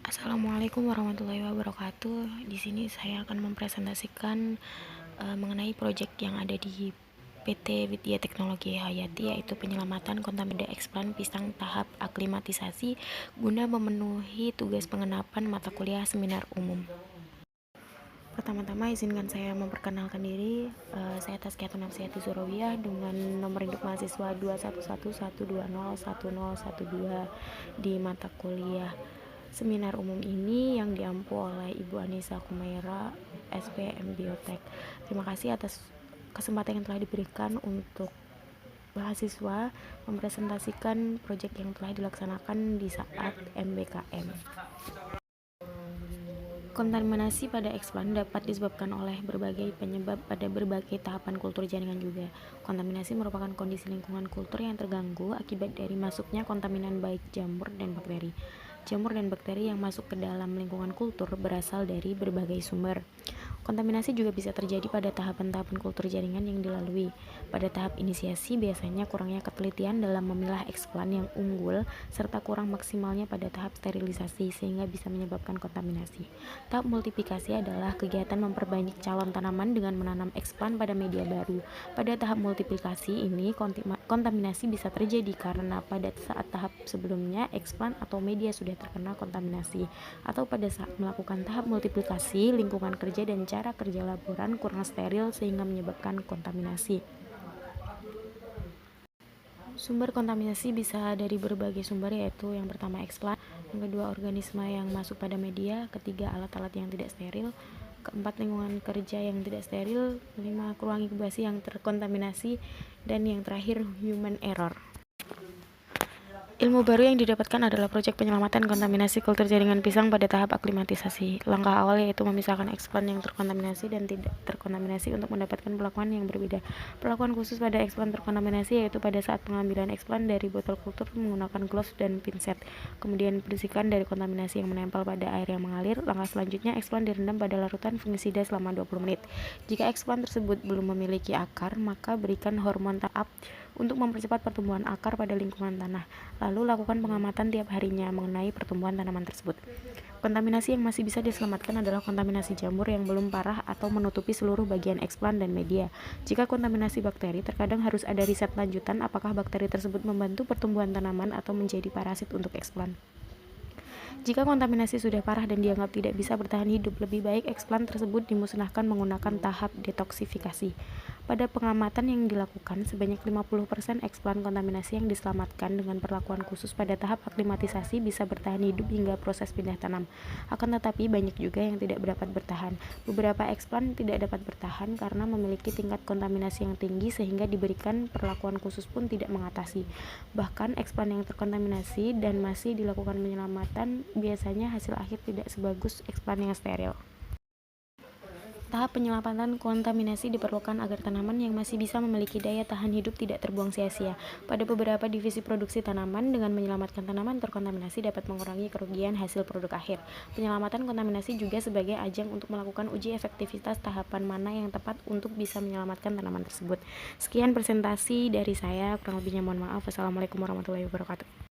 Assalamualaikum warahmatullahi wabarakatuh. Di sini saya akan mempresentasikan mengenai proyek yang ada di PT Widya Teknologi Hayati, yaitu penyelamatan kontaminasi eksplan pisang tahap aklimatisasi guna memenuhi tugas pengenapan mata kuliah seminar umum. Pertama-tama izinkan saya memperkenalkan diri. Saya Tazkiyatun Nafsiyati Zurawiyah dengan nomor induk mahasiswa 21112011012 di mata kuliah seminar umum ini yang diampu oleh Ibu Anissa Kumaira, SPM Biotek. Terima kasih atas kesempatan yang telah diberikan untuk mahasiswa mempresentasikan proyek yang telah dilaksanakan di saat MBKM. Kontaminasi pada eksplan dapat disebabkan oleh berbagai penyebab pada berbagai tahapan kultur jaringan juga. Kontaminasi merupakan kondisi lingkungan kultur yang terganggu akibat dari masuknya kontaminan baik jamur dan bakteri. Jamur dan bakteri yang masuk ke dalam lingkungan kultur berasal dari berbagai sumber. Kontaminasi juga bisa terjadi pada tahapan-tahapan kultur jaringan yang dilalui. Pada tahap inisiasi biasanya kurangnya ketelitian dalam memilah eksplan yang unggul serta kurang maksimalnya pada tahap sterilisasi sehingga bisa menyebabkan kontaminasi. Tahap multiplikasi adalah kegiatan memperbanyak calon tanaman dengan menanam eksplan pada media baru. Pada tahap multiplikasi ini kontaminasi bisa terjadi karena pada saat tahap sebelumnya eksplan atau media sudah terkena kontaminasi, atau pada saat melakukan tahap multiplikasi lingkungan kerja dan cara kerja laboran kurang steril sehingga menyebabkan kontaminasi. Sumber kontaminasi bisa dari berbagai sumber, yaitu yang pertama eksplan, yang kedua organisme yang masuk pada media, ketiga alat-alat yang tidak steril, keempat lingkungan kerja yang tidak steril, kelima ruang inkubasi yang terkontaminasi, dan yang terakhir human error. Ilmu baru yang didapatkan adalah proyek penyelamatan kontaminasi kultur jaringan pisang pada tahap aklimatisasi. Langkah awal yaitu memisahkan eksplan yang terkontaminasi dan tidak terkontaminasi untuk mendapatkan perlakuan yang berbeda. Perlakuan khusus pada eksplan terkontaminasi yaitu pada saat pengambilan eksplan dari botol kultur menggunakan gloves dan pinset. Kemudian bersihkan dari kontaminasi yang menempel pada air yang mengalir. Langkah selanjutnya, eksplan direndam pada larutan fungisida selama 20 menit. Jika eksplan tersebut belum memiliki akar, maka berikan hormon tahap untuk mempercepat pertumbuhan akar pada lingkungan tanah. Lalu lakukan pengamatan tiap harinya mengenai pertumbuhan tanaman tersebut. Kontaminasi yang masih bisa diselamatkan adalah kontaminasi jamur yang belum parah atau menutupi seluruh bagian eksplan dan media. Jika kontaminasi bakteri, terkadang harus ada riset lanjutan apakah bakteri tersebut membantu pertumbuhan tanaman atau menjadi parasit untuk eksplan. Jika kontaminasi sudah parah dan dianggap tidak bisa bertahan hidup, lebih baik eksplan tersebut dimusnahkan menggunakan tahap detoksifikasi. Pada pengamatan yang dilakukan, sebanyak 50% eksplan kontaminasi yang diselamatkan dengan perlakuan khusus pada tahap aklimatisasi bisa bertahan hidup hingga proses pindah tanam. Akan tetapi banyak juga yang tidak dapat bertahan. Beberapa eksplan tidak dapat bertahan karena memiliki tingkat kontaminasi yang tinggi sehingga diberikan perlakuan khusus pun tidak mengatasi. Bahkan eksplan yang terkontaminasi dan masih dilakukan penyelamatan biasanya hasil akhir tidak sebagus eksplan yang steril. Tahap penyelamatan kontaminasi diperlukan agar tanaman yang masih bisa memiliki daya tahan hidup tidak terbuang sia-sia. Pada beberapa divisi produksi tanaman, dengan menyelamatkan tanaman terkontaminasi dapat mengurangi kerugian hasil produk akhir. Penyelamatan kontaminasi juga sebagai ajang untuk melakukan uji efektivitas tahapan mana yang tepat untuk bisa menyelamatkan tanaman tersebut. Sekian presentasi dari saya, kurang lebihnya mohon maaf. Wassalamualaikum warahmatullahi wabarakatuh.